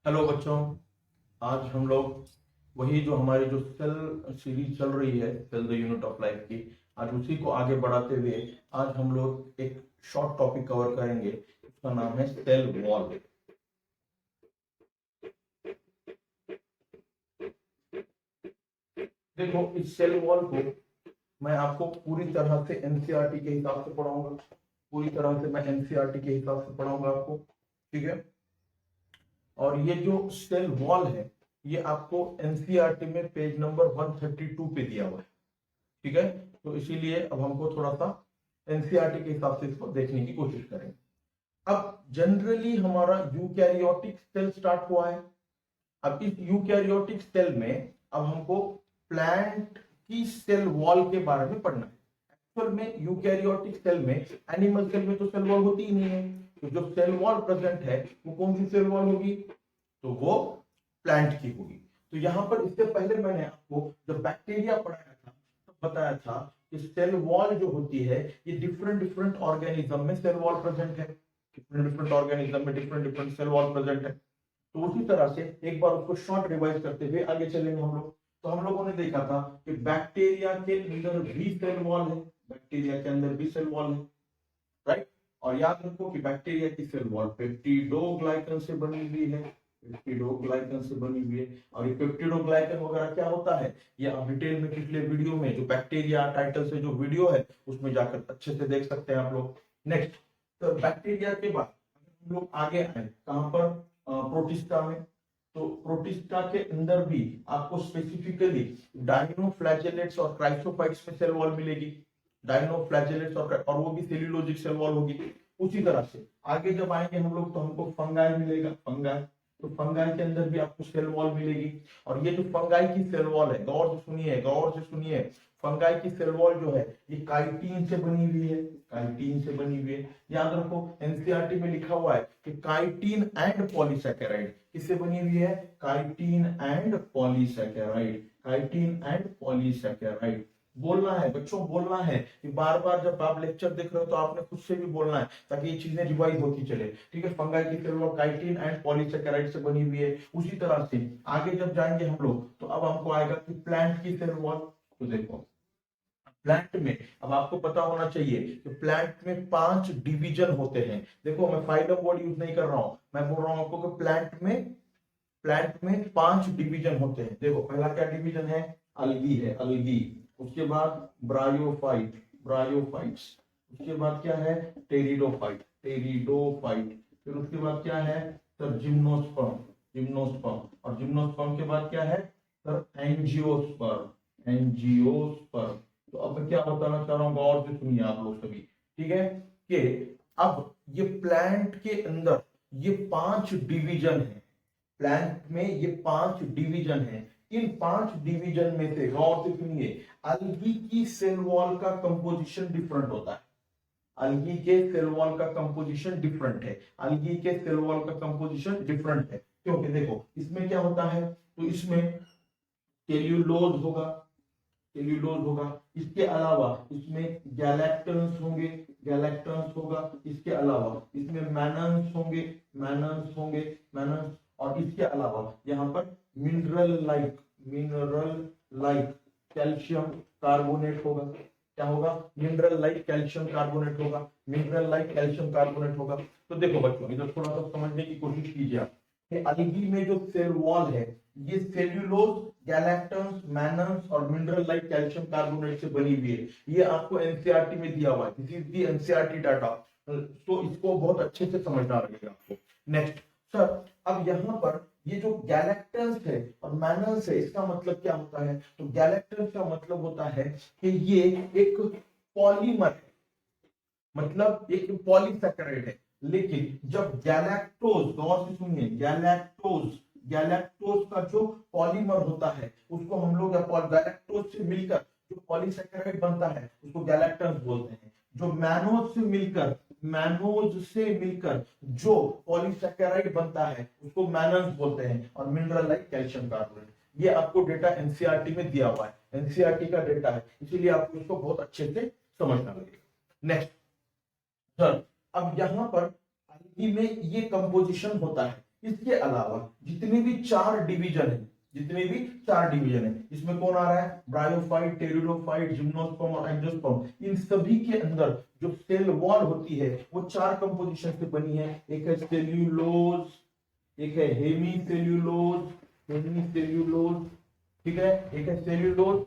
Hello बच्चों। आज हम लोग वही जो हमारी जो सेल सीरीज चल रही है, cell the unit of life की, आज उसी को आगे बढ़ाते हुए आज हम लोग एक शॉर्ट टॉपिक कवर करेंगे। उसका नाम है सेल वॉल। देखो, इस सेल वॉल को मैं आपको पूरी तरह से एनसीईआरटी के हिसाब से पढ़ाऊंगा। पूरी तरह से मैं एनसीईआरटी के हिसाब से पढ़ाऊंगा आपको, ठीक है। और ये जो सेल वॉल है ये आपको एनसीईआरटी में पेज नंबर 132 पे दिया हुआ है, ठीक है। तो इसीलिए अब हमको थोड़ा सा एनसीईआरटी के हिसाब से इसको देखने की कोशिश करेंगे। अब जनरली हमारा यूकैरियोटिक सेल स्टार्ट हुआ है। अब इस यूकैरियोटिक सेल में अब हमको प्लांट की सेल वॉल के बारे में पढ़ना है। एक्चुअल में यूकैरियोटिक सेल में, एनिमल सेल में तो सेल वॉल होती ही नहीं है। तो जो सेल वॉल प्रेजेंट है वो कौन सी सेल वॉल होगी? तो वो प्लांट की होगी। तो यहां पर इससे पहले मैंने आपको जब बैक्टीरिया पढ़ाया था तो बताया था कि सेल वॉल जो होती है ये डिफरेंट डिफरेंट ऑर्गेनिज्म में सेल वॉल प्रेजेंट है। डिफरेंट डिफरेंट ऑर्गेनिज्म में different different cell wall present है। तो उसी तरह से एक बार उसको शॉर्ट रिवाइज करते हुए आगे चलेंगे हम लोग। तो हम लोगों ने देखा था कि बैक्टीरिया के अंदर भी सेल वॉल है, बैक्टीरिया के अंदर भी सेल वॉल है, राइट। और याद रखो कि बैक्टीरिया की सेल वॉल पेप्टिडोग्लाइकन से बनी हुई है, पेप्टिडोग्लाइकन से बनी हुई है। और ये पेप्टिडोग्लाइकन वगैरह क्या होता है ये आप डिटेल में पिछले वीडियो में जो बैक्टीरिया टाइटल से जो वीडियो है उसमें जाकर अच्छे से देख सकते हैं आप लोग। नेक्स्ट, तो बैक्टीरिया के बाद हम लोग आगे आए कहां पर? प्रोटिस्टा में। तो प्रोटिस्टा के अंदर भी आपको स्पेसिफिकली डायनोफ्लैजेलेट्स और क्राइसोफाइट्स में सेल वॉल मिलेगी। डायनोफ्लैजेलेट्स और वो भी सेल्यूलोजिक सेल वॉल होगी। उसी तरह से आगे जब आएंगे हम लोग तो हमको फंगाई मिलेगा, फंगाई। तो फंगाई के अंदर भी आपको सेल वॉल मिलेगी। और ये जो फंगाई की सेल वॉल है, गौर से सुनिए, गौर से सुनिए। फंगाई की सेल वॉल जो है ये काइटिन से बनी हुई है, काइटिन से बनी हुई है। याद रखो एनसीईआरटी में लिखा हुआ है कि काइटिन एंड पॉलीसैकेराइड किससे बनी हुई है? Chitin and polysaccharide, chitin and polysaccharide. बोलना है बच्चों, बोलना है कि बार बार जब आप लेक्चर देख रहे हो तो आपने खुद से भी बोलना है ताकि ये चीजें रिवाइज होती चले, ठीक है। फंगाई की cell wall chitin and polysaccharide से बनी हुई है। उसी तरह से आगे जब जाएंगे हम लोग तो अब हमको आएगा कि प्लांट की सेल वॉल। तो देखो प्लांट में अब आपको पता होना चाहिए कि प्लांट में 5 डिवीजन होते हैं। देखो मैं फाइलम वर्ड यूज नहीं कर रहा हूं, मैं बोल रहा हूं आपको कि प्लांट में 5 डिवीजन होते हैं। देखो पहला क्या डिवीजन है? अलगी है, अलगी। उसके बाद ब्रायोफाइट, ब्रायोफाइट्स। उसके बाद क्या है? Pteridophyte, pteridophyte. फिर उसके बाद क्या है सर? Gymnosperm, gymnosperm. और जिम्नोस्पर्म के बाद क्या है सर? Angiosperm, angiosperm. तो अब मैं क्या बताना चाह रहा हूँ गौर से सुनिए आप लोग सभी, ठीक है। कि अब ये प्लांट के अंदर ये 5 डिवीजन है। प्लांट में ये 5 डिवीजन है। इन 5 डिवीजन में से गौर से सुनिए, अलगी की सेल वॉल का कंपोजिशन डिफरेंट होता है। अलगी के सेल वॉल का कंपोजिशन डिफरेंट है, अलगी के सेल वॉल का कंपोजिशन डिफरेंट है। क्योंकि देखो इसमें क्या होता है, तो इसमें सेल्यूलोज होगा, सेल्यूलोज होगा। इसके अलावा इसमें गैलेक्टन्स होंगे, गैलेक्टन्स होगा। इसके अलावा इसमें मैनन्स होंगे, मैनन्स होंगे, मैनन्स। और इसके अलावा यहाँ पर mineral like, mineral like calcium carbonate होगा। क्या होगा? मिनरल लाइक कैल्शियम कार्बोनेट होगा, मिनरल लाइक कैल्शियम कार्बोनेट होगा। तो देखो बच्चों इधर थोड़ा सा समझने की कोशिश कीजिए आप। अलगी में जो सेल वॉल है ये सेल्यूलोज, गैलेक्टन्स, मैनन्स और मिनरल लाइक कैल्शियम कार्बोनेट से बनी हुई है। ये आपको एनसीईआरटी में दिया हुआ है, this is the NCERT data. तो इसको बहुत अच्छे से समझना रहेगा आपको। नेक्स्ट सर, अब यहाँ पर ये जो गैलेक्टन्स है और मैनन्स है इसका मतलब क्या होता है? तो गैलेक्टन्स का मतलब होता है कि ये एक पॉलीमर है, मतलब एक पॉलीसैकेराइड है। लेकिन जब गैलेक्टोज, गौर से सुनिए, गैलेक्टोज, गैलेक्टोज का जो पॉलीमर होता है उसको हम लोग गैलेक्टोज से मिलकर जो पॉलीसैकेराइड बनता है उसको गैलेक्टन्स बोलते हैं। जो मैनोज से मिलकर, मैनोज से मिलकर जो पॉलीसैकेराइड बनता है उसको मैनन्स बोलते हैं। और मिनरल लाइक कैल्शियम कार्बोनेट, ये आपको डेटा एनसीईआरटी में दिया हुआ है, एनसीईआरटी का डेटा है, इसीलिए आपको इसको बहुत अच्छे से समझना लगेगा। नेक्स्ट सर, अब यहां पर अलगी में ये कंपोजिशन होता है, इसके अलावा जितने भी चार डिवीजन है, इसमें कौन आ रहा है, ब्रायोफाइट, टेरिडोफाइट, जिम्नोस्पर्म और एंजियोस्पर्म, इन सभी के अंदर जो सेल वॉल होती है वो चार कंपोजिशन से बनी है। एक है सेल्यूलोज, एक है हेमीसेल्यूलोज, ठीक है, एक है सेल्यूलोज,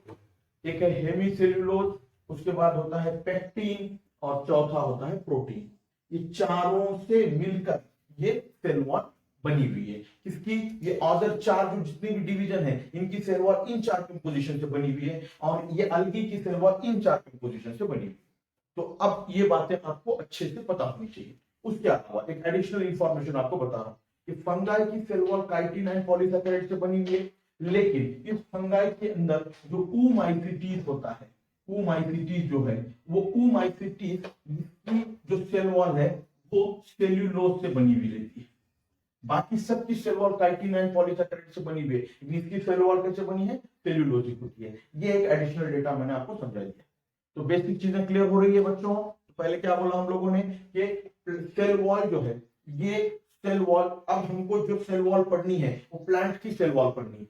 एक है हेमीसेल्यूलोज, उसके बाद होता है पेक्टिन और चौथा होता है प्रोटीन। ये चारों से मिलकर ये सेल वॉल बनी हुई है। किसकी, ये अदर चार जो जितनी भी डिवीजन है इनकी सेल वॉल इन चार कंपोजिशन से बनी हुई है और ये अलगी की सेल वॉल इन चार कंपोजिशन से बनी हुई है। तो अब ये बातें आपको अच्छे से पता होनी चाहिए। उसके अलावा एक एडिशनल इंफॉर्मेशन आपको बता रहा हूं कि फंगाई की cell wall chitin and polysaccharide से बनी हुई है, लेकिन इस फंगाई के अंदर जो ऊमाइसीटीज होता है, ऊमाइसीटीज जो है वो ऊमाइसीटीज की जो सेल वॉल है वो सेल्यूलोज से बनी हुई रहती है। बाकी सबकी cell wall chitin and polysaccharide से बनी हुई है, लेकिन इसकी सेल वॉल कैसे बनी है, सेल्यूलोजिक होती है। ये एक एडिशनल डेटा मैंने आपको समझा दिया। तो बेसिक चीजें क्लियर हो रही है बच्चों। तो पहले क्या बोला हम लोगों ने कि सेल वॉल जो है, ये सेल वॉल, अब हमको जो सेल वॉल पढ़नी है वो प्लांट की सेल वॉल पढ़नी है,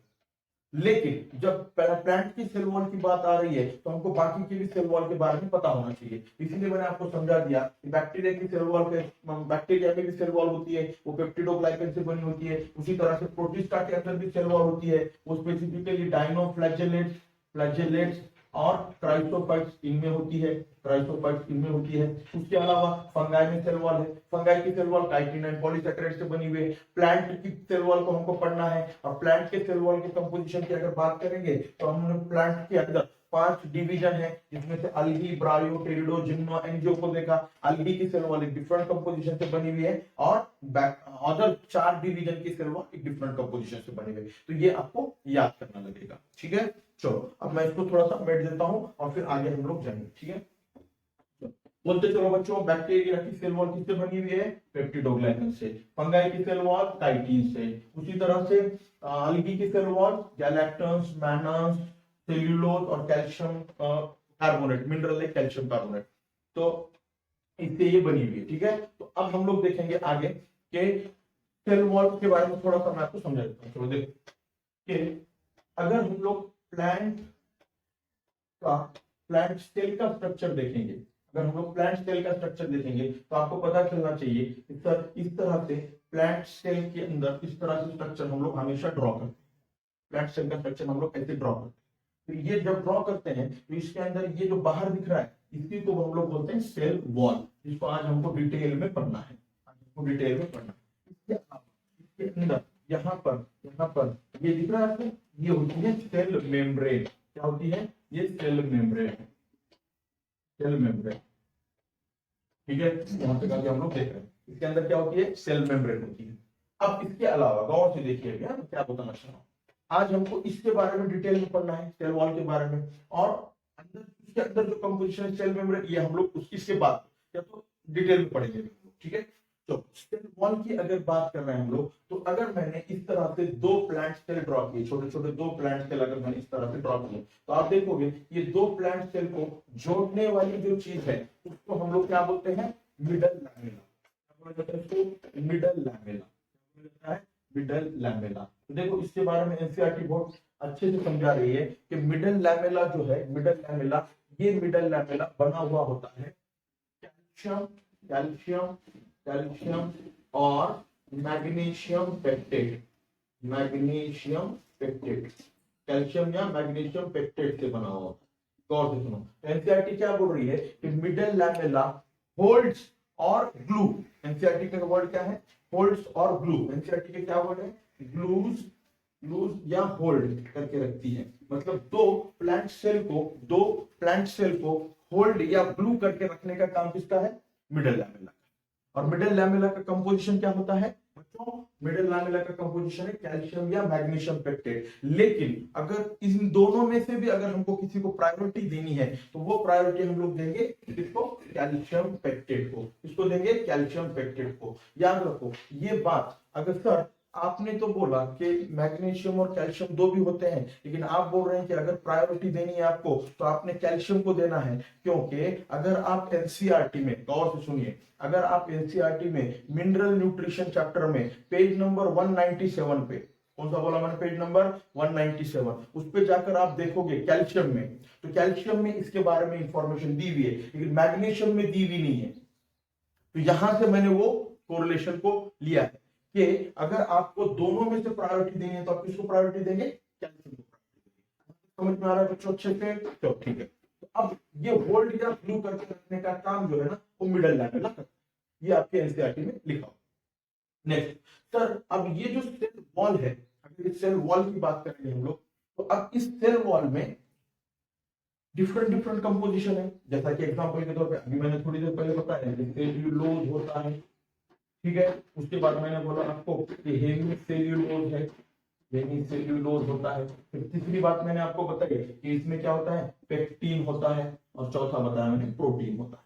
लेकिन जब प्लांट की सेल वॉल की बात आ रही है तो हमको बाकी की भी सेल वॉल के बारे में पता होना चाहिए। इसीलिए मैंने आपको समझा दिया कि बैक्टीरिया की सेल वॉल के, बैक्टीरिया में भी सेल वॉल होती है, वो पेप्टिडोग्लाइकन से बनी होती है। उसी तरह से प्रोटिस्टा के अंदर भी सेल वॉल होती है, वो स्पेसिफिकली डायनोफ्लैजेलेट्स और क्राइसोफाइट्स इनमें होती है, उसके अलावा फंगाई में सेल वॉल है, फंगाई की cell wall chitin and polysaccharide से बनी हुई है। प्लांट की सेल वॉल को हमको पढ़ना है और प्लांट के सेल वॉल के कंपोजिशन की अगर बात करेंगे तो हमने प्लांट के अंदर 5 डिवीजन है, जिसमें से अलगी, ब्रायो, टेरिडो, जिम्नो, एंजियो को देखा। अलगी की सेल वॉल एक डिफरेंट कंपोजिशन से बनी हुई है और अदर 4 डिवीजन की सेल वॉल एक डिफरेंट कंपोजिशन से बनी हुई है। तो ये आपको याद करना लगेगा, ठीक है। चलो अब मैं इसको थोड़ा सा बैठ देता हूं और फिर आगे हम लोग जाएंगे, ठीक है। बोलते चलो बच्चों, बैक्टीरिया की सेल वॉल किससे बनी हुई है, पेप्टिडोग्लाइकन से। फंगाई की सेल वॉल काइटिन से। उसी तरह से अलगी की cell wall galactans, mannans, cellulose और कैल्शियम कार्बोनेट, मिनरल है कैल्शियम कार्बोनेट, तो इससे ये बनी हुई है, ठीक है। तो अब हम लोग देखेंगे आगे के सेल वॉल के बारे में थोड़ा सा मैं आपको समझा देता हूं। चलो देखो कि अगर हम लोग प्लांट सेल का स्ट्रक्चर देखेंगे, अगर हम लोग प्लांट सेल का स्ट्रक्चर देखेंगे तो आपको पता चलना चाहिए कि सर इस तरह से प्लांट सेल के अंदर इस तरह से स्ट्रक्चर हम लोग हमेशा ड्रॉ करते हैं। प्लांट सेल का स्ट्रक्चर हम लोग ऐसे ड्रॉ करते हैं। तो ये जब ड्रॉ करते हैं तो इसके अंदर ये जो बाहर दिख रहा है इसी को हम लोग बोलते हैं सेल वॉल, जिसको आज हमको डिटेल में पढ़ना है, इसके अंदर यहाँ पर ये दिख रहा है आपको, ये होती है सेल मेम्ब्रेन। क्या होती है, ये सेल मेम्ब्रेन, ठीक है। यहाँ तक आगे हम लोग देख रहे हैं, इसके अंदर क्या होती है, सेल मेम्ब्रेन होती है। अब इसके अलावा गौर से देखिए भैया क्या बताना चाह रहा हूँ। आज हमको इसके बारे में डिटेल में पढ़ना है, सेल वॉल के बारे में, और अंदर इसके अंदर जो कंपोजिशन है सेल मेम्ब्रेन, ये हम लोग इसके बाद या तो डिटेल में पढ़ेंगे, ठीक है। तो सेल वॉल की अगर बात कर रहे हैं हम लोग, तो अगर मैंने इस तरह से 2 प्लांट सेल ड्रॉ किए, छोटे छोटे 2 प्लांट सेल अगर मैंने इस तरह से ड्रॉ किए, तो आप देखोगे ये 2 प्लांट सेल को जोड़ने वाली जो चीज है उसको हम लोग क्या बोलते हैं, मिडल लैमेला। तो देखो इसके बारे में एनसीईआरटी बहुत अच्छे से समझा रही है कि मिडल लैमेला जो है, ये मिडल लैमेला बना हुआ होता है कैल्शियम और मैग्नीशियम पेप्टेट, कैल्शियम या मैग्नीशियम पेप्टेट से बना हुआ। गौर से सुनो, एनसीईआरटी क्या बोल रही है कि मिडल लैमेला होल्ड्स और ग्लू। एनसीईआरटी का वर्ड क्या है, होल्ड्स और ग्लू। एनसीईआरटी के क्या वर्ड है, ग्लूज या होल्ड करके रखती है। मतलब दो प्लांट सेल को होल्ड या ग्लू करके रखने का काम किसका है, मिडल लैमेला। और मिडल लैमेला का कंपोजिशन क्या होता है बच्चों, मिडल लैमेला का कंपोजिशन है कैल्शियम या मैग्नीशियम पेप्टेट। लेकिन अगर इन दोनों में से भी अगर हमको किसी को प्रायोरिटी देनी है तो वो प्रायोरिटी हम लोग देंगे किसको, कैल्शियम पेप्टेट को। इसको देंगे कैल्शियम पेप्टेट को। याद रखो ये बात, अगर सर आपने तो बोला कि मैग्नीशियम और कैल्शियम दो भी होते हैं, लेकिन आप बोल रहे हैं कि अगर प्रायोरिटी देनी है आपको तो आपने कैल्शियम को देना है, क्योंकि अगर आप एनसीईआरटी में गौर से सुनिए, अगर आप एनसीईआरटी में मिनरल न्यूट्रिशन चैप्टर में पेज नंबर 197 पे, कौन सा बोला मैंने, पेज नंबर 197, उस पे जाकर आप देखोगे कैल्शियम में, तो कैल्शियम में इसके बारे में इंफॉर्मेशन दी हुई है, लेकिन मैग्नीशियम में दी हुई नहीं है। तो यहां से मैंने वो कोरिलेशन को लिया है कि अगर आपको दोनों में से प्रायोरिटी देनी है तो आप किसको प्रायोरिटी देंगे, कैल्शियम को प्रायोरिटी देंगे। समझ में आ रहा है बच्चों अच्छे से? तो ठीक है, तो अब ये होल्ड या ब्लू करके रखने का काम जो है ना वो मिडल लेवल का, ये आपके एनसीईआरटी में लिखा हो। नेक्स्ट सर, अब ये जो सेल वॉल है, अगर इस सेल वॉल की बात करेंगे हम लोग, तो अब इस सेल वॉल में डिफरेंट डिफरेंट कंपोजिशन है, जैसा कि एग्जांपल के तौर पे अभी मैंने थोड़ी देर पहले बताया सेल्यूलोज होता है, ठीक है। उसके बाद मैंने बोला आपको कि हेमी सेल्यूलोज है, हेमी सेल्यूलोज होता है। फिर तीसरी बात मैंने आपको बताई कि इसमें क्या होता है, पेक्टिन होता है, और चौथा बताया मैंने प्रोटीन होता है,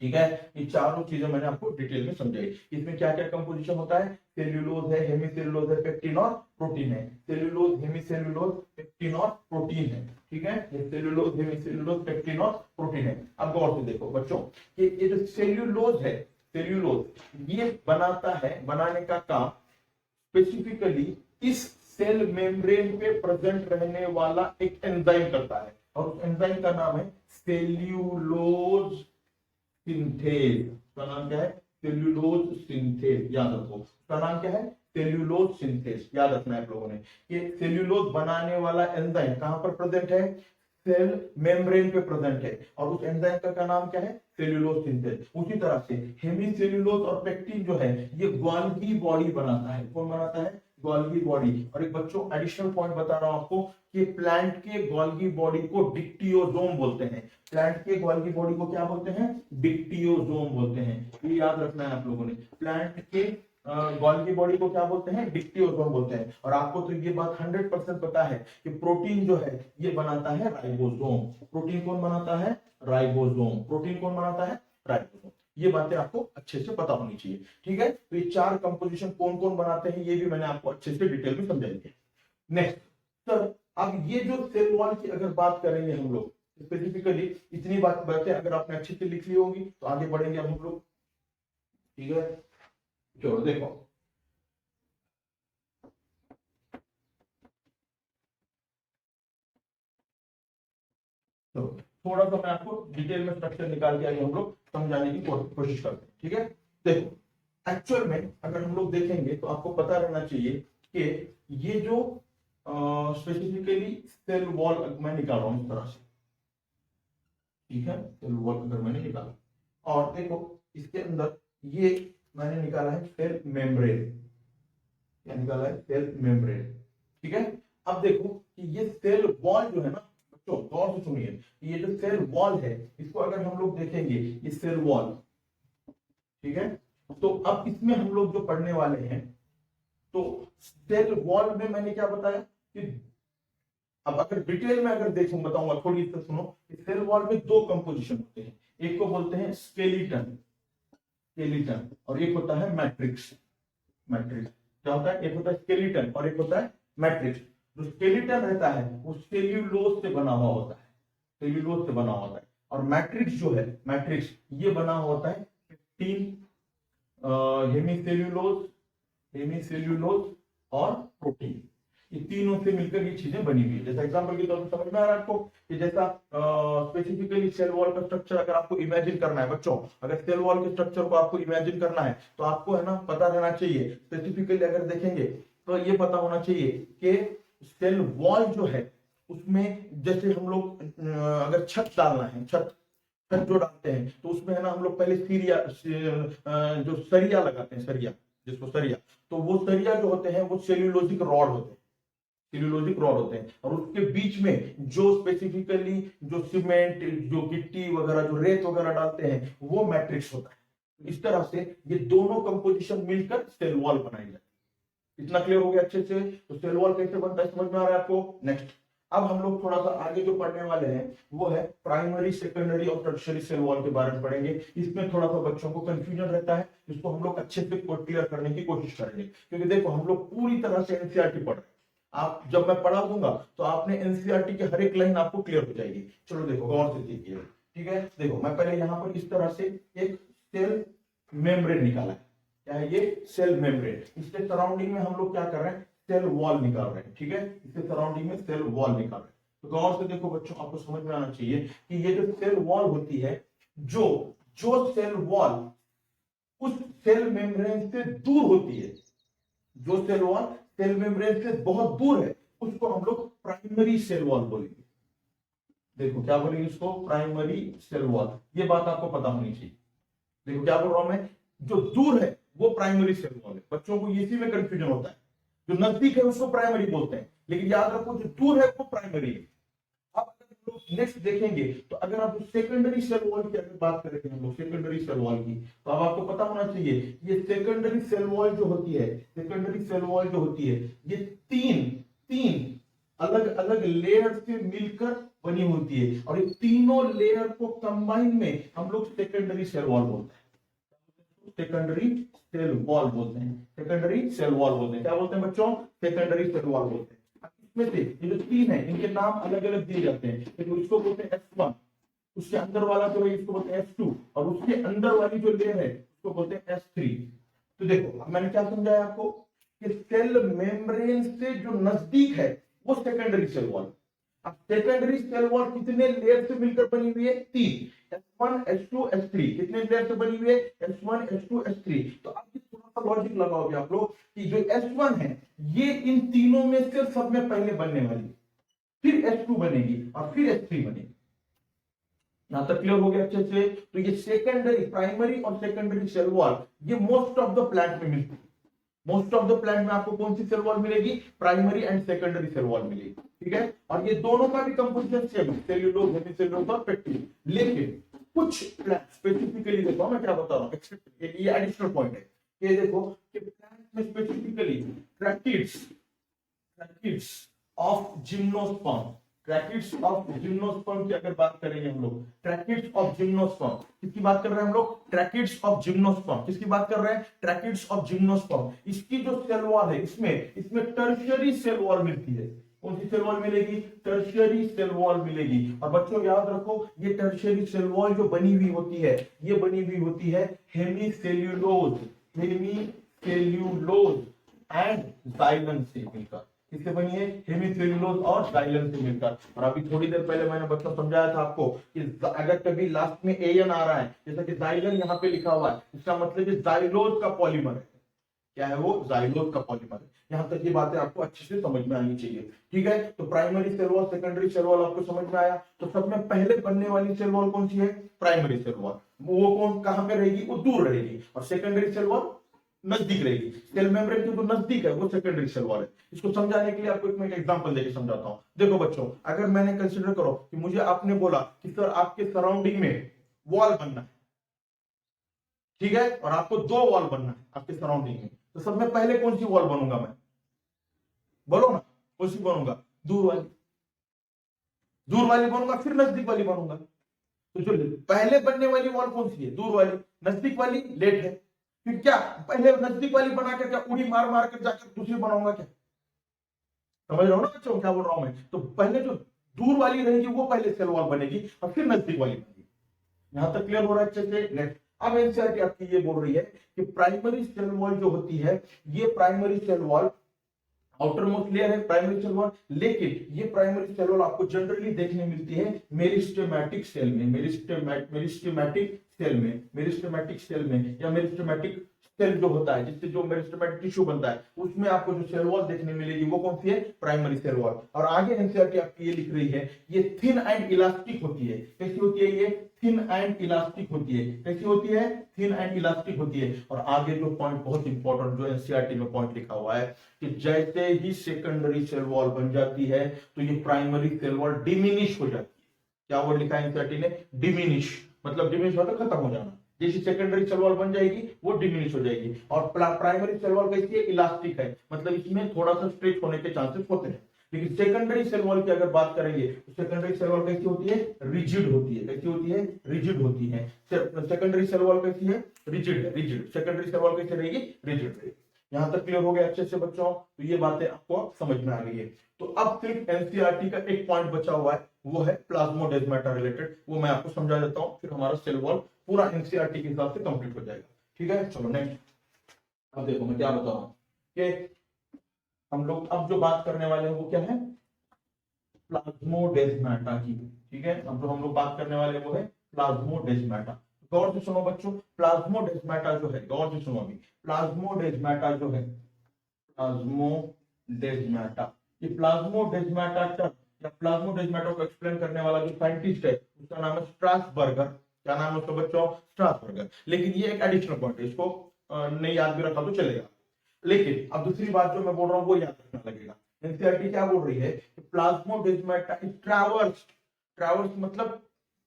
ठीक है। ये चारों चीजें मैंने आपको डिटेल में समझाई। इसमें क्या क्या कंपोजिशन होता है, सेल्यूलोज है, हेमी सेल्यूलोज है, पेक्टिन और प्रोटीन है। सेल्यूलोज, हेमी सेल्यूलोज, पेक्टिन और प्रोटीन है, ठीक है। ये सेल्यूलोज, हेमी सेल्यूलोज, पेक्टिन और प्रोटीन है। अब गौर से देखो बच्चों कि ये जो सेल्यूलोज है, सेल्यूलोज ये बनाता है, बनाने का काम स्पेसिफिकली इस सेल मेम्ब्रेन पे प्रेजेंट रहने वाला एक एंजाइम करता है, और उस एंजाइम का नाम है सेल्यूलोज सिंथेज। उसका नाम क्या है, सेल्यूलोज सिंथेज, याद रखो उसका नाम क्या है, सेल्यूलोज सिंथेज। याद रखना है आप लोगों ने कि सेल्यूलोज बनाने वाला एंजाइम कहां पर प्रेजेंट है, सेल मेम्ब्रेन पे प्रेजेंट है, और उस एंजाइम का नाम क्या है, सेल्यूलोज सिंथेज। उसी तरह से हेमी सेल्यूलोज और पेक्टिन जो है ये गोल्गी बॉडी बनाता है। कौन बनाता है, गोल्गी बॉडी। और एक बच्चों एडिशनल पॉइंट बता रहा हूं आपको कि प्लांट के गोल्गी बॉडी को डिक्टियोसोम बोलते हैं। प्लांट के गोल्गी बॉडी को क्या बोलते हैं, डिक्टियोसोम बोलते हैं। ये याद रखना है आप लोगों ने, प्लांट के गोल्गी बॉडी को क्या बोलते हैं, डिक्टियोसोम बोलते हैं। और आपको तो ये बात 100% पता है कि प्रोटीन जो है ये बनाता है राइबोसोम। प्रोटीन कौन बनाता है, राइबोसोम। प्रोटीन कौन बनाता है, राइबोसोम। ये बातें आपको अच्छे से पता होनी चाहिए, ठीक है। तो ये चार कंपोजिशन कौन कौन बनाते हैं ये भी मैंने आपको अच्छे से डिटेल में समझा दिया। नेक्स्ट सर, अब ये जो सेल वॉल की अगर बात करेंगे हम लोग स्पेसिफिकली, इतनी बातें अगर आपने अच्छे से लिख ली होगी तो आगे बढ़ेंगे अब हम लोग, ठीक है। चलो देखो, तो थोड़ा सा मैं आपको डिटेल में स्ट्रक्चर निकाल के आगे हम लोग समझाने की कोशिश करते हैं, ठीक है। देखो एक्चुअल में अगर हम लोग देखेंगे तो आपको पता रहना चाहिए कि ये जो स्पेसिफिकली सेल वॉल मैं निकाल रहा हूं इस तरह से, ठीक है। सेल वॉल अगर मैंने निकाला, और देखो इसके अंदर ये मैंने निकाला है सेल मेम्ब्रेन, क्या निकाला है, सेल मेम्ब्रेन, ठीक है। अब देखो कि ये सेल वॉल जो है ना बच्चों, गौर से सुनिए, ये जो सेल वॉल है इसको अगर हम लोग देखेंगे, ये सेल वॉल, ठीक है। तो अब इसमें हम लोग जो पढ़ने वाले हैं, तो सेल वॉल में मैंने क्या बताया कि अब अगर डिटेल में अगर देखूं बताऊंगा, थोड़ी सी सुनो। सेल वॉल में दो कंपोजिशन होते हैं, एक को बोलते हैं स्केलेटन, स्केलेटन, और एक होता है मैट्रिक्स। मैट्रिक्स क्या होता है, एक होता है स्केलेटन और एक होता है मैट्रिक्स। जो स्केलेटन रहता है वो सेल्यूलोज से बना हुआ होता है, सेल्यूलोज से बना हुआ होता है। और मैट्रिक्स जो है, मैट्रिक्स ये बना हुआ होता है 15 हेमीसेल्यूलोज, हेमीसेल्यूलोज और प्रोटीन, ये तीनों से मिलकर ये चीजें बनी हुई है। जैसा एग्जांपल के तौर पर समझ में आ रहा है आपको कि जैसा स्पेसिफिकली सेल वॉल का स्ट्रक्चर अगर आपको इमेजिन करना है बच्चों, अगर सेल वॉल के स्ट्रक्चर को आपको इमेजिन करना है तो आपको है ना पता रहना चाहिए, स्पेसिफिकली अगर देखेंगे तो ये पता होना चाहिए कि सेल वॉल जो है उसमें जैसे हम लोग अगर छत डालना है, छत छत जो डालते हैं तो उसमें है ना हम लोग पहले जो सरिया लगाते हैं, सरिया जिसको सरिया, तो वो सरिया जो होते हैं वो सेल्यूलोजिक रॉड होते हैं, सेल्यूलोजिक रॉड होते हैं। और उसके बीच में जो स्पेसिफिकली जो सीमेंट, जो गिट्टी वगैरह, जो रेत वगैरह डालते हैं वो मैट्रिक्स होता है। इस तरह से ये दोनों कंपोजिशन मिलकर सेल वॉल बनाई जाती है। इतना क्लियर हो गया अच्छे से? तो सेल वॉल कैसे बनता है समझ में आ रहा है आपको? नेक्स्ट अब हम लोग थोड़ा सा आगे जो पढ़ने वाले हैं वो है प्राइमरी, सेकेंडरी और टर्शियरी सेल वॉल के बारे में पढ़ेंगे। इसमें थोड़ा सा बच्चों को कंफ्यूजन रहता है, इसको हम लोग अच्छे से क्लियर करने की कोशिश करेंगे, क्योंकि देखो हम लोग पूरी तरह से एनसीईआरटी पढ़ रहे हैं। आप जब मैं पढ़ा दूंगा तो आपने एनसीईआरटी के हर एक लाइन आपको क्लियर हो जाएगी। चलो देखो गौर से देखिए, ठीक है। देखो मैं पहले यहाँ पर इस तरह से एक सेल मेम्ब्रेन निकाला है, क्या है ये, सेल मेम्ब्रेन। इसके सराउंडिंग में हम लोग क्या कर रहे हैं, सेल वॉल निकाल रहे हैं, ठीक है। इसके सराउंडिंग में सेल वॉल निकाल रहे हैं। तो गौर से देखो बच्चों, आपको समझ में आना चाहिए कि ये जो सेल वॉल होती है, जो जो सेल वॉल उस सेल मेम्ब्रेन से दूर होती है, जो सेल वॉल सेल मेम्ब्रेन से बहुत दूर है, उसको हम लोग प्राइमरी सेल वॉल बोलेंगे। देखो क्या बोलेंगे इसको, प्राइमरी सेल वॉल। ये बात आपको पता होनी चाहिए। देखो क्या बोल रहा हूं मैं, जो दूर है वो प्राइमरी सेल वॉल है। बच्चों को इसी में कंफ्यूजन होता है, जो नजदीक है उसको प्राइमरी बोलते हैं, लेकिन याद रखो जो दूर है वो प्राइमरी है। अब अगर लोग नेक्स्ट देखेंगे तो अगर आप सेकेंडरी सेल वॉल की अगर बात करेंगे हम लोग सेकेंडरी सेल वॉल की, तो अब आपको पता होना चाहिए ये सेकेंडरी सेल वॉल जो होती है, सेकेंडरी सेल वॉल जो होती है, ये तीन तीन अलग अलग लेयर से मिलकर बनी होती है, और ये तीनों लेयर को कंबाइन में हम लोग सेकेंडरी सेल वॉल बोलते हैं। सेकेंडरी सेल वॉल बोलते हैं, सेकेंडरी सेल वॉल बोलते हैं। क्या बोलते हैं बच्चों, सेकेंडरी सेल वॉल बोलते हैं। इसमें से ये जो तीन है इनके नाम अलग अलग दिए जाते हैं। तो इसको बोलते हैं S1, उसके अंदर वाला जो है इसको बोलते हैं S2, और उसके अंदर वाली जो लेयर है उसको बोलते हैं S3। तो देखो मैंने क्या समझाया आपको कि सेल मेम्ब्रेन से जो नजदीक है वो सेकेंडरी सेल वॉल। अब सेकेंडरी सेल वॉल कितने लेयर से मिलकर बनी हुई है, तीन, S1 S2 S3। कितने लेयर से बनी हुई है, S1 S2 S3। तो अब थोड़ा सा लॉजिक लगाओगे आप लोग कि जो S1 है ये इन तीनों में से सब में पहले बनने वाली, फिर S2 बनेगी और फिर S3 बनेगी। यहां तक क्लियर हो गया अच्छे से। तो ये सेकेंडरी, प्राइमरी और सेकेंडरी सेल वॉल ये मोस्ट ऑफ द प्लांट में मिलती है। मोस्ट ऑफ द प्लांट में आपको कौन सी सेल वॉल मिलेगी, primary and secondary cell wall मिलेगी, ठीक है। और ये दोनों का भी कंपोजिशन सेम है, सेल्यूलोज, हेमिसेल्यूलोज और पेक्टिन। लेकिन कुछ प्लांट स्पेसिफिकली, देखो मैं क्या बता रहा हूं, ये एडिशनल पॉइंट है। ये देखो कि प्लांट में स्पेसिफिकली क्रैकिड्स ऑफ जिम्नोस्पर्म, क्रैकिड्स ऑफ जिम्नोस्पर्म की अगर बात करेंगे हम लोग, ट्रैकिड्स ऑफ जिम्नोस्पर्म किसकी बात कर रहे हैं हम लोग, ट्रैकिड्स ऑफ जिम्नोस्पर्म किसकी बात कर रहे हैं, ट्रैकिड्स ऑफ जिम्नोस्पर्म। इसकी जो सेल वॉल है इसमें टर्शियरी सेल वॉल मिलती है। कौन सी सेल वॉल मिलेगी, टर्शियरी सेल वॉल मिलेगी। और बच्चों याद रखो ये टर्शियरी सेल वॉल जो बनी हुई होती है, ये बनी हुई होती है हेमीसेल्यूलोज, हेमीसेल्यूलोज एंड जाइलम से मिलकर। किससे बनी है, हेमीसेल्यूलोज और जाइलम से मिलकर। और अभी थोड़ी देर पहले मैंने बच्चों समझाया था आपको कि अगर कभी लास्ट में एन आ रहा है, जैसा कि जाइलम यहाँ पे लिखा हुआ है, इसका मतलब ये जाइलोज का पॉलीमर है। क्या है वो, जाइलोज का पॉलीमर है। यहां तक ये बातें आपको अच्छे से समझ में आनी चाहिए, ठीक है। तो primary cell wall, secondary cell wall आपको समझ में आया। तो सब में पहले बनने वाली सेल वॉल कौन सी है, प्राइमरी सेल वॉल। वो कौन कहां पे रहेगी, वो दूर रहेगी। और सेकेंडरी सेल वॉल नजदीक रहेगी। सेल मेम्ब्रेन के जो नजदीक है वो सेकेंडरी सेल वॉल है। इसको समझाने के लिए आपको एक एग्जांपल देके समझाता हूं। देखो बच्चों, अगर मैंने कंसीडर करो कि मुझे आपने बोला कि सर आपके सराउंडिंग में वॉल बनना है, ठीक है, और आपको दो वॉल बनना है आपके सराउंडिंग में, तो सब में पहले कौन सी वॉल बनूंगा मैं, बोलो ना, कौन सी बनूंगा, दूर वाली, दूर वाली बनूंगा, फिर नजदीक वाली बनूंगा। तो जो पहले बनने वाली वॉल कौन सी है, दूर वाली। नजदीक वाली लेट है। फिर क्या, पहले नजदीक वाली बनाकर क्या उड़ी मार मार कर जाकर दूसरी बनाऊंगा क्या, समझ रहे हो ना बच्चों क्या बोल रहा हूं मैं। तो पहले जो दूर वाली रहेगी वो पहले सेल वॉल बनेगी और फिर नजदीक वाली बनेगी। यहां तक क्लियर हो रहा है अच्छे से, नेक्स्ट। अब एनसीईआरटी आपकी ये बोल रही है कि प्राइमरी सेल वॉल जो होती है, ये primary cell wall outer most layer है प्राइमरी सेल वॉल, लेकिन ये प्राइमरी सेल वॉल आपको जनरली देखने मिलती है मेरिस्टेमेटिक सेल में, मेरिस्टेमेटिक सेल में या मेरिस्टेमेटिक सेल जो होता है, जिससे जो मेरिस्टेमेटिक टिश्यू बनता है, उसमें आपको जो सेल वॉल देखने मिलेगी वो कौन सी है, प्राइमरी सेल वॉल। और आगे एनसीईआरटी आपकी ये लिख रही है, ये थिन एंड इलास्टिक होती है। कैसी होती है ये, थिन एंड इलास्टिक होती है। कैसी होती है, थिन एंड इलास्टिक होती है। और आगे जो पॉइंट बहुत इंपॉर्टेंट जो एनसीईआरटी में पॉइंट लिखा हुआ है कि जैसे ही सेकेंडरी सेल वॉल बन जाती है तो ये प्राइमरी सेल वॉल डिमिनिश हो जाती है। क्या वर्ड लिखा है एनसीईआरटी ने, डिमिनिश, मतलब डिमिनिश मतलब खत्म हो जाना। जैसे सेकेंडरी सेल वॉल बन जाएगी वो डिमिनिश हो जाएगी। और प्राइमरी सेल वॉल कैसी है, इलास्टिक है, मतलब इसमें थोड़ा सा स्ट्रेच होने के चांसेस होते हैं। लेकिन सेकेंडरी सेल वॉल की अगर बात करेंगे तो सेकेंडरी सेल वॉल कैसी होती है, रिजिड होती है। कैसी होती है, रिजिड होती है। सेकेंडरी सेल वॉल कैसी है, रिजिड है, रिजिड। सेकेंडरी सेल वॉल कैसी रहेगी, रिजिड रहेगी। यहां तक क्लियर हो गया अच्छे से बच्चों? तो ये बातें आपको समझ में आ गई है। तो अब सिर्फ एनसीईआरटी का एक पॉइंट बचा हुआ है, वो है प्लाज्मोडेस्माटा रिलेटेड। वो मैं आपको समझा देता हूं, फिर हमारा सेल वॉल पूरा एनसीईआरटी के हिसाब से कंप्लीट हो जाएगा। ठीक है, चलो नेक्स्ट। अब देखो मैं क्या बता रहा हूं कि हम लोग अब जो बात करने वाले हैं वो क्या है, प्लाज्मोडेस्माटा की। ठीक है, अब जो हम लोग बात करने वाले वो है प्लाज्मोडेस्माटा। गौर से सुनो बच्चों, प्लाज्मोडेस्माटा जो है, गौर से सुनो अभी, प्लाज्मोडेस्माटा जो है, प्लाज्मोडेस्माटा, ये प्लाज्मोडेस्माटा या प्लाज्मोडेस्माटा को एक्सप्लेन करने वाला जो साइंटिस्ट है उसका नाम है स्ट्रासबर्गर। क्या नाम है उसका बच्चों, स्ट्रासबर्गर। लेकिन ये एक एडिशनल पॉइंट है, इसको नहीं याद भी रखा तो चलेगा। लेकिन अब दूसरी बात जो मैं बोल रहा हूं वो याद रखना लगेगा। एनसीईआरटी क्या बोल रही है कि प्लाज्मोडेस्माटा इज ट्रैवर्स, ट्रैवर्स मतलब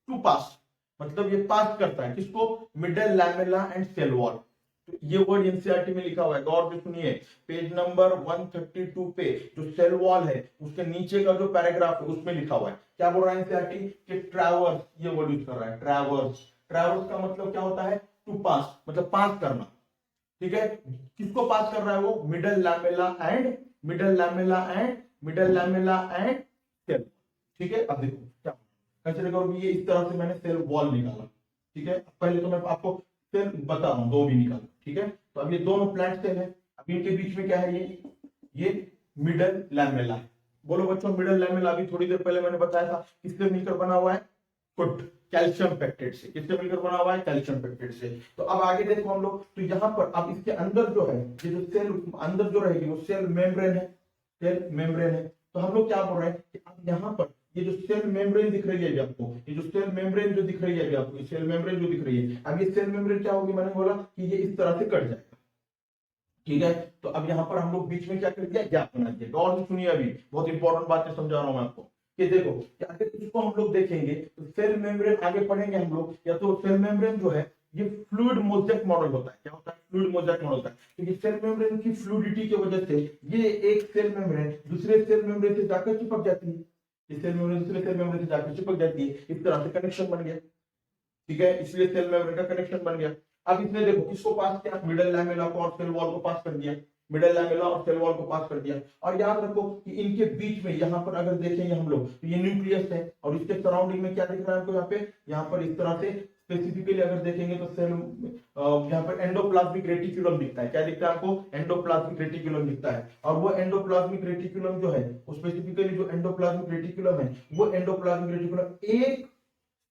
टू पास, मतलब ये पास करता है किसको, middle lamella and cell wall. तो ये वर्ड एनसीईआरटी में लिखा हुआ है, गौर से सुनिए। पेज नंबर 132 पे जो सेल वॉल है उसके नीचे का जो पैराग्राफ है उसमें लिखा हुआ है। क्या बोल रहा है एनसीईआरटी कि ट्रैवर्स, ये वर्ड यूज कर रहा है, ट्रैवर्स। ट्रैवर्स का मतलब क्या होता है, टू पास, मतलब पास करना। ठीक है, किसको पास कर रहा है वो, middle lamella and, middle lamella and, middle lamella and cell. ठीक है, अब देखो क्या कंसीडर करो, ये इस तरह से मैंने सेल वॉल निकाला। ठीक है, पहले तो मैं आपको सेल बता रहा हूं, दो भी निकाला। ठीक है, तो अब ये दोनों प्लांट सेल है, अब इनके बीच में क्या है, ये मिडल लैमेला है। बोलो बच्चों, मिडल लैमेला अभी थोड़ी देर पहले मैंने बताया था किससे मिलकर बना हुआ है, फुट, कैल्शियम पेक्टेट से। किससे मिलकर बना हुआ है, कैल्शियम पेक्टेट से। तो अब आगे देखो हम लोग, तो यहाँ पर अब इसके अंदर जो है, ये जो सेल अंदर जो रहेगी वो सेल मेम्ब्रेन है, सेल मेम्ब्रेन है। तो हम लोग क्या बोल रहे हैं कि अब यहाँ पर ये जो सेल मेम्ब्रेन दिख रही है अभी आपको, ये जो सेल मेम्ब्रेन जो दिख रही है अभी आपको, ये सेल मेम्ब्रेन जो दिख रही है, अब ये सेल मेम्ब्रेन क्या होगी, मैंने बोला कि ये इस तरह से कट जाएगा। ठीक है, तो अब यहाँ पर हम लोग बीच में क्या कर दिया, गैप बना दिया। गौर से सुनिए, अभी बहुत इंपॉर्टेंट बातें समझा रहा हूं मैं आपको कि देखो कि अगर इसको हम लोग देखेंगे तो सेल मेम्ब्रेन आगे पढ़ेंगे हम लोग, या तो सेल मेम्ब्रेन जो है ये फ्लूइड मोज़ेक मॉडल होता है। क्या होता है, फ्लूइड मोज़ेक मॉडल होता है। क्योंकि सेल मेम्ब्रेन की फ्लूइडिटी की वजह से ये एक सेल मेम्ब्रेन दूसरे सेल मेम्ब्रेन से जाकर चिपक जाती है, इस सेल मेम्ब्रेन दूसरे सेल मेम्ब्रेन से जाकर चिपक जाती है, इस तरह से कनेक्शन बन गया। ठीक है, इसलिए सेल मेम्ब्रेन का कनेक्शन बन गया। अब इसने देखो किसको पास किया, मिडल लैमेला को और सेल वॉल को पास कर दिया, मिडल लैमेला और सेल वॉल को पास कर दिया। और याद रखो कि इनके बीच में यहाँ पर अगर देखेंगे हम लोग तो ये न्यूक्लियस है, और इसके सराउंडिंग में क्या दिख रहा है आपको, यहाँ पर इस तरह से स्पेसिफिकली अगर देखेंगे तो सेल यहाँ पर एंडोप्लाज्मिक रेटिकुलम दिखता है। क्या दिखता है आपको, एंडोप्लाज्मिक रेटिकुलम दिखता है। और वो एंडोप्लाज्मिक रेटिकुलम जो है, वो स्पेसिफिकली जो एंडोप्लाज्मिक रेटिकुलम है, वो एंडोप्लाज्मिक रेटिकुलम एक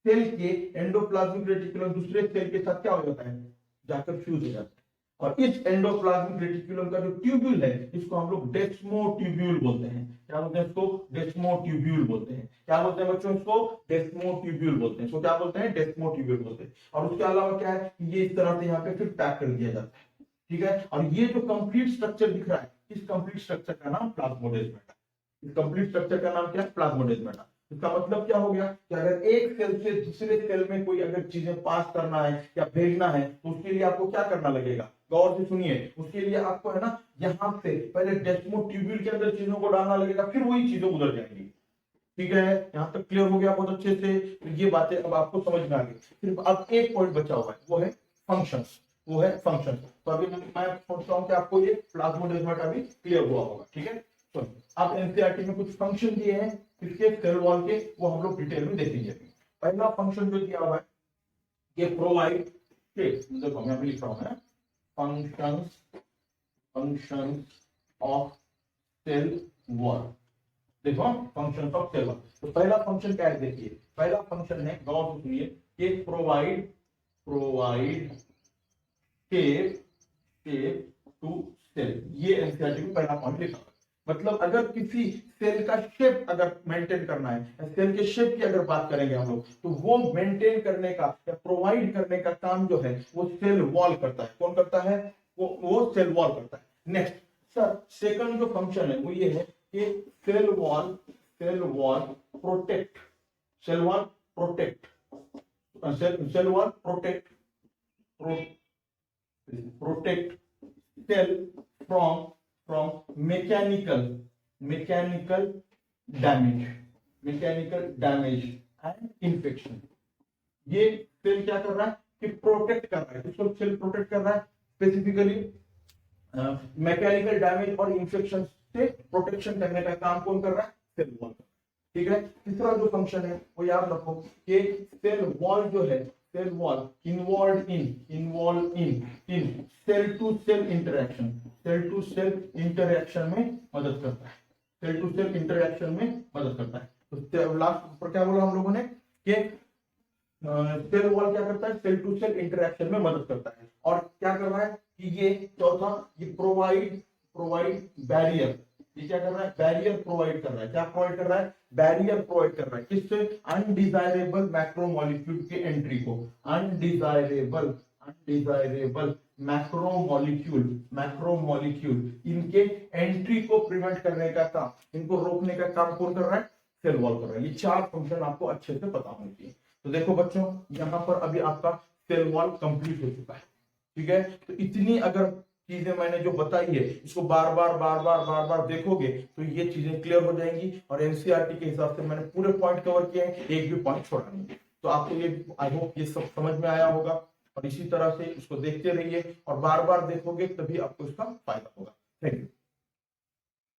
सेल के एंडोप्लाज्मिक रेटिकुलम दूसरे सेल के साथ क्या हो जाता है, जाकर फ्यूज हो जाता है। और इस एंडोप्लाज्मिक रेटिकुलम का जो ट्यूब्यूल है इसको हम लोग डेस्मोट्यूब्यूल बोलते हैं। क्या बोलते हैं इसको, डेस्मोट्यूब्यूल बोलते हैं। क्या बोलते हैं बच्चों, इसको डेस्मोट्यूब्यूल बोलते हैं। इसको क्या बोलते हैं, डेस्मोट्यूब्यूल बोलते हैं। और उसके अलावा क्या है, ये इस तरह से यहाँ पे फिर पैक कर दिया जाता है। ठीक है, और ये जो कंप्लीट स्ट्रक्चर दिख रहा है, इस कंप्लीट स्ट्रक्चर का नाम प्लाज्मोडेस्माटा। इस कंप्लीट स्ट्रक्चर का नाम क्या है, प्लाज्मोडेस्माटा। इसका मतलब क्या हो गया कि अगर एक सेल से दूसरे सेल में कोई अगर चीजें पास करना है या भेजना है तो उसके लिए आपको क्या करना लगेगा, गौर से सुनिए। उसके लिए आपको है ना, यहाँ से पहले डेस्मोट्यूब्यूल के अंदर चीजों को डालना लगेगा, फिर वही चीजें उधर जाएंगी। ठीक है, यहाँ तक क्लियर हो गया बहुत अच्छे से। तो ये बातें अब आपको समझ में आ गई। सिर्फ अब एक पॉइंट बचा हुआ है, वो है फंक्शंस, वो है फंक्शन। तो अभी मैं सोचता हूँ कि आपको ये प्लाज्मोडेस्माटा भी क्लियर हुआ होगा। ठीक है, तो अब एनसीईआरटी में कुछ फंक्शन दिए हैं किसके, सेल वॉल के, वो हम लोग डिटेल में देखेंगे। पहला फंक्शन जो दिया हुआ है ये प्रोवाइड, देखो मैं अभी लिख रहा हूँ functions, functions of cell wall. देखो फंक्शन ऑफ सेल वॉल, तो पहला फंक्शन क्या है, देखिए पहला फंक्शन है, गौर से सुनिए, ये provide, provide shape, shape to cell. ये एनसीईआरटी में पहला पॉइंट लिखा है। मतलब अगर किसी सेल का शेप अगर मेंटेन करना है, सेल के शेप की अगर बात करेंगे हम लोग, तो वो मेंटेन करने का या प्रोवाइड करने का काम जो है वो सेल वॉल करता है। कौन करता है, वो सेल वॉल करता है। नेक्स्ट सर, सेकंड जो फंक्शन है वो ये है कि cell wall, cell wall protect, cell wall protect, cell wall protect, protect cell from mechanical, mechanical damage, mechanical damage and infection. ये सेल क्या कर रहा है कि प्रोटेक्ट कर रहा है, किसको सेल प्रोटेक्ट कर रहा है, स्पेसिफिकली मैकेनिकल डैमेज और इन्फेक्शन से प्रोटेक्शन करने का काम कौन कर रहा है, सेल वॉल। ठीक है, तीसरा जो फंक्शन है वो याद रखो कि सेल वॉल जो है, cell wall involve in cell to cell interaction, cell to cell interaction में मदद करता है, सेल टू सेल इंटरेक्शन में मदद करता है। तो लास्ट पर क्या बोला हम लोगों ने कि सेल वॉल क्या करता है, सेल टू सेल इंटरेक्शन में मदद करता है। और क्या कर रहा है कि ये चौथा, ये प्रोवाइड बैरियर, ये क्या कर रहा है, बैरियर प्रोवाइड कर रहा है। क्या प्रोवाइड कर रहा है, बैरियर प्रोवाइड कर रहा है, किससे, अनडिजायरेबल मैक्रोमोलिक्यूल के एंट्री को, अनडिजायरेबल मैक्रोमोलिक्यूल इनके एंट्री को प्रिवेंट करने का काम, इनको रोकने का काम कौन कर रहा है, सेल वॉल कर रहा है। ये चार फंक्शन आपको अच्छे से पता होने चाहिए। तो देखो बच्चों, यहाँ पर अभी आपका सेल वॉल कंप्लीट हो चुका है। ठीक है, तो इतनी अगर चीजें मैंने जो बताई है, इसको बार बार देखोगे तो ये चीजें क्लियर हो जाएंगी। और एनसीईआरटी के हिसाब से मैंने पूरे पॉइंट कवर किए हैं, एक भी पॉइंट छोड़ा नहीं। तो आपको ये, आई होप ये सब समझ में आया होगा। और इसी तरह से इसको देखते रहिए और बार बार देखोगे तभी आपको इसका फायदा होगा। Thank you.